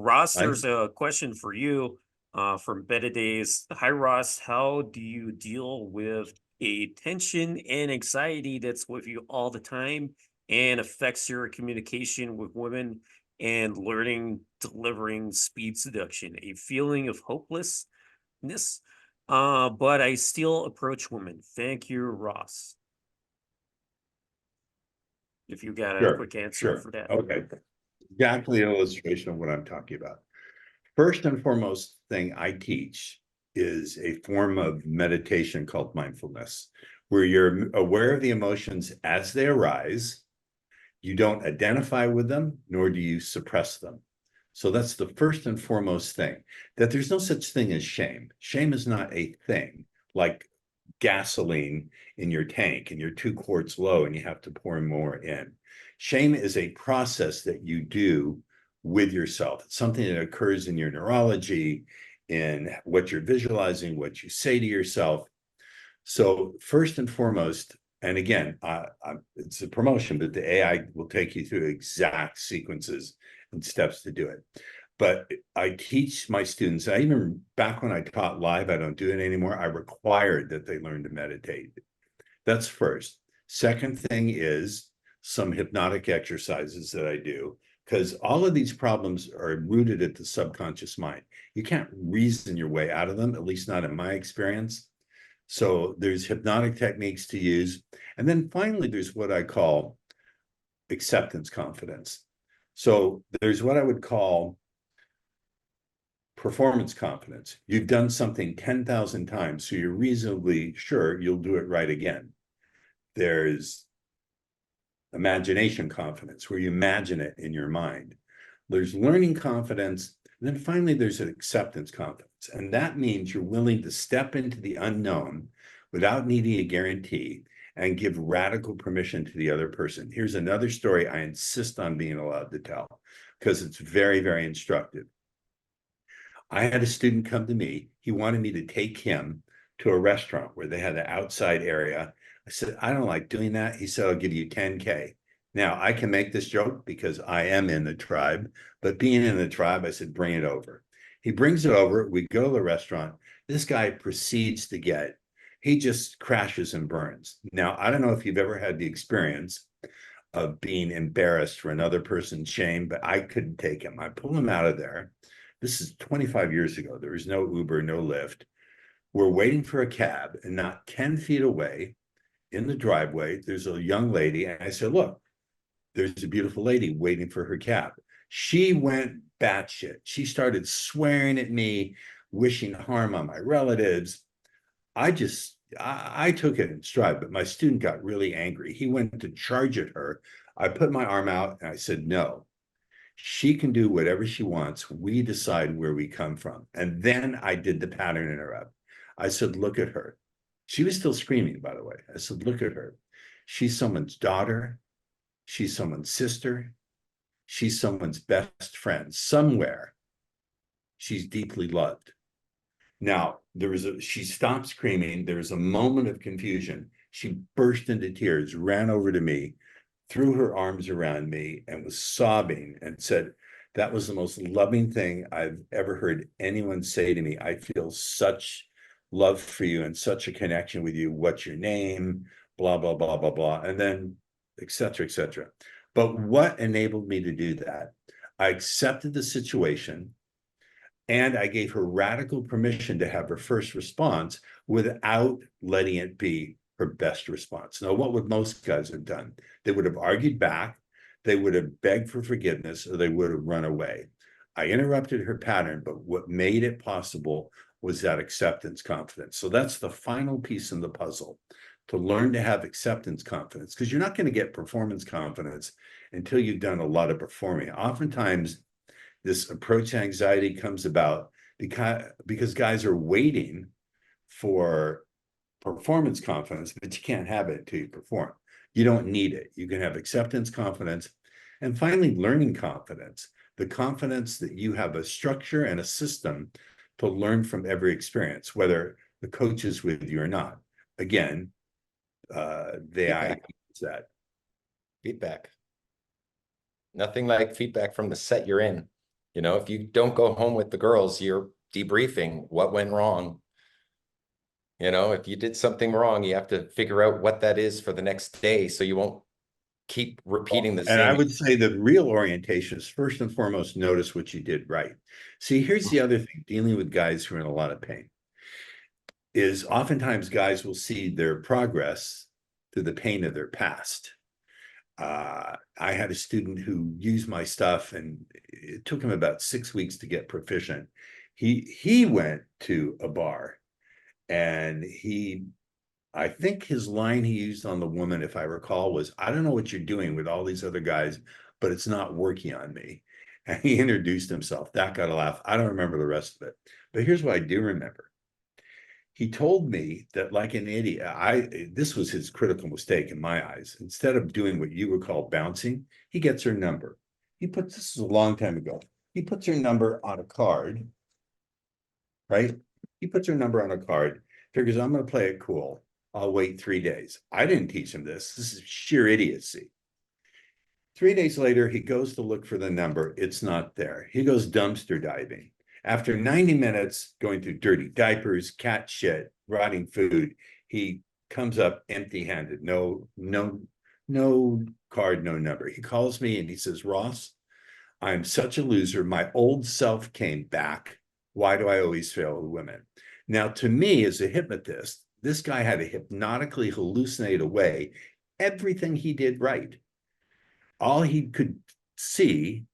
Ross, I, there's a question for you from Beta Days. Hi, Ross. How do you deal with a tension and anxiety that's with you all the time and affects your communication with women and learning delivering speed seduction? A feeling of hopelessness, but I still approach women. Thank you, Ross. If you got a quick answer for that. Okay. Exactly an illustration of what I'm talking about. First and foremost thing I teach is a form of meditation called mindfulness, where you're aware of the emotions as they arise. You don't identify with them, nor do you suppress them. So that's the first and foremost thing, that there's no such thing as shame. Shame is not a thing like gasoline in your tank and you're 2 quarts low and you have to pour more in. Shame is a process that you do with yourself. It's something that occurs in your neurology, in what you're visualizing, what you say to yourself. So first and foremost, and again, it's a promotion, but the AI will take you through exact sequences and steps to do it. But I teach my students, I even back when I taught live, I don't do it anymore. I required that they learn to meditate. That's first. Second thing is some hypnotic exercises that I do, because all of these problems are rooted at the subconscious mind. You can't reason your way out of them, at least not in my experience. So there's hypnotic techniques to use. And then finally, there's what I call acceptance confidence. So there's what I would call performance confidence. You've done something 10,000 times, so you're reasonably sure you'll do it right again. There's imagination confidence, where you imagine it in your mind. There's learning confidence. And then finally, there's an acceptance confidence. And that means you're willing to step into the unknown without needing a guarantee and give radical permission to the other person. Here's another story I insist on being allowed to tell because it's very, very instructive. I had a student come to me. He wanted me to take him to a restaurant where they had an outside area. I said, I don't like doing that. He said, I'll give you 10K. Now, I can make this joke because I am in the tribe, but being in the tribe, I said, bring it over. He brings it over. We go to the restaurant. This guy proceeds to he just crashes and burns. Now, I don't know if you've ever had the experience of being embarrassed for another person's shame, but I couldn't take him. I pull him out of there. This is 25 years ago. There was no Uber, no Lyft. We're waiting for a cab, and not 10 feet away in the driveway, there's a young lady. And I said, look, there's a beautiful lady waiting for her cab. She went batshit. She started swearing at me, wishing harm on my relatives. I took it in stride, but my student got really angry. He went to charge at her. I put my arm out and I said, no, she can do whatever she wants. We decide where we come from. And then I did the pattern interrupt. I said, look at her. She was still screaming, by the way. I said, look at her. She's someone's daughter. She's someone's sister. She's someone's best friend. Somewhere she's deeply loved. Now, she stopped screaming. There was a moment of confusion. She burst into tears, ran over to me, threw her arms around me, and was sobbing and said, that was the most loving thing I've ever heard anyone say to me. I feel such love for you and such a connection with you. What's your name? Blah, blah, blah, blah, blah. And then et cetera, et cetera. But what enabled me to do that? I accepted the situation and I gave her radical permission to have her first response without letting it be her best response. Now, what would most guys have done? They would have argued back, they would have begged for forgiveness, or they would have run away. I interrupted her pattern, but what made it possible was that acceptance confidence. So that's the final piece in the puzzle, to learn to have acceptance confidence, because you're not going to get performance confidence until you've done a lot of performing. Oftentimes, this approach anxiety comes about because guys are waiting for performance confidence, but you can't have it until you perform. You don't need it. You can have acceptance confidence. And finally, learning confidence, the confidence that you have a structure and a system to learn from every experience, whether the coach is with you or not. Again, I use that. Feedback. Nothing like feedback from the set you're in. You know, if you don't go home with the girls, you're debriefing what went wrong. You know, if you did something wrong, you have to figure out what that is for the next day so you won't keep repeating the And I same. would say the real orientation is first and foremost, notice what you did right. See, here's the other thing, dealing with guys who are in a lot of pain, is oftentimes guys will see their progress through the pain of their past. I had a student who used my stuff, and it took him about 6 weeks to get proficient. He went to a bar, and I think his line he used on the woman, if I recall, was, "I don't know what you're doing with all these other guys, but it's not working on me." And he introduced himself. That got a laugh. I don't remember the rest of it, but here's what I do remember. He told me that, like an idiot, this was his critical mistake in my eyes. Instead of doing what you would call bouncing, he gets her number. This is a long time ago. He puts her number on a card, right? He puts her number on a card, figures, I'm going to play it cool. I'll wait 3 days. I didn't teach him this. This is sheer idiocy. 3 days later, he goes to look for the number. It's not there. He goes dumpster diving. After 90 minutes going through dirty diapers, cat shit, rotting food, he comes up empty-handed. No card, no number. He calls me and he says, "Ross, I'm such a loser. My old self came back. Why do I always fail with women?" Now, to me, as a hypnotist, this guy had to hypnotically hallucinate away everything he did right. All he could see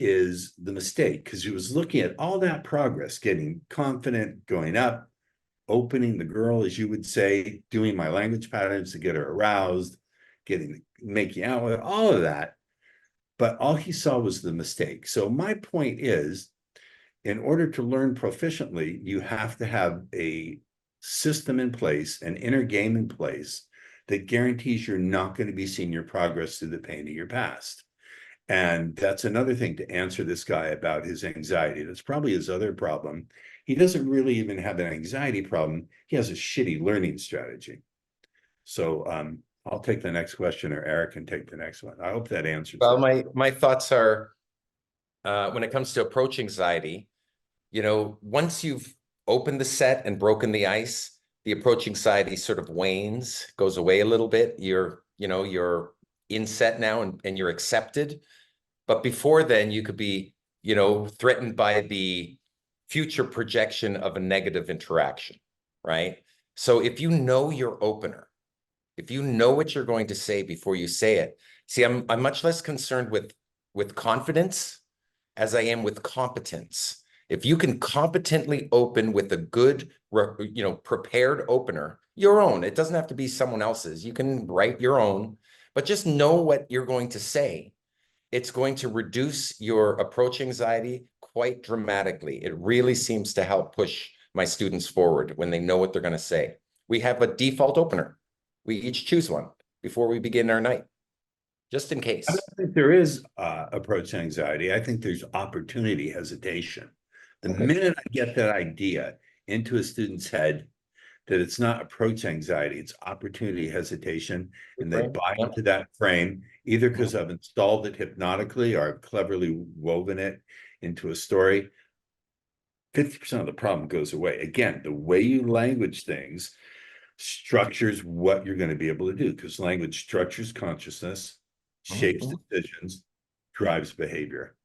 is the mistake, because he was looking at all that progress, getting confident, going up, opening the girl, as you would say, doing my language patterns to get her aroused, making out with her, all of that. But all he saw was the mistake. So my point is, in order to learn proficiently, you have to have a system in place, an inner game in place that guarantees you're not going to be seeing your progress through the pain of your past. And that's another thing to answer this guy about his anxiety. That's probably his other problem. He doesn't really even have an anxiety problem. He has a shitty learning strategy. So I'll take the next question, or Erik can take the next one. I hope that answers Well, it. my thoughts are, when it comes to approach anxiety, you know, once you've opened the set and broken the ice, the approach anxiety sort of wanes, goes away a little bit. You're in set now, and you're accepted. But before then, you could be, threatened by the future projection of a negative interaction, right? So if you know your opener, if you know what you're going to say before you say it, see, I'm much less concerned with confidence as I am with competence. If you can competently open with a good, prepared opener, your own, it doesn't have to be someone else's. You can write your own, but just know what you're going to say. It's going to reduce your approach anxiety quite dramatically. It really seems to help push my students forward when they know what they're going to say. We have a default opener. We each choose one before we begin our night, just in I case. don't think there is approach anxiety. I think there's opportunity hesitation. The Okay. minute I get that idea into a student's head that it's not approach anxiety, it's opportunity hesitation, and they buy Yeah. into that frame, either because I've installed it hypnotically or I've cleverly woven it into a story, 50% of the problem goes away. Again, the way you language things structures what you're going to be able to do, because language structures consciousness, shapes decisions, drives behavior.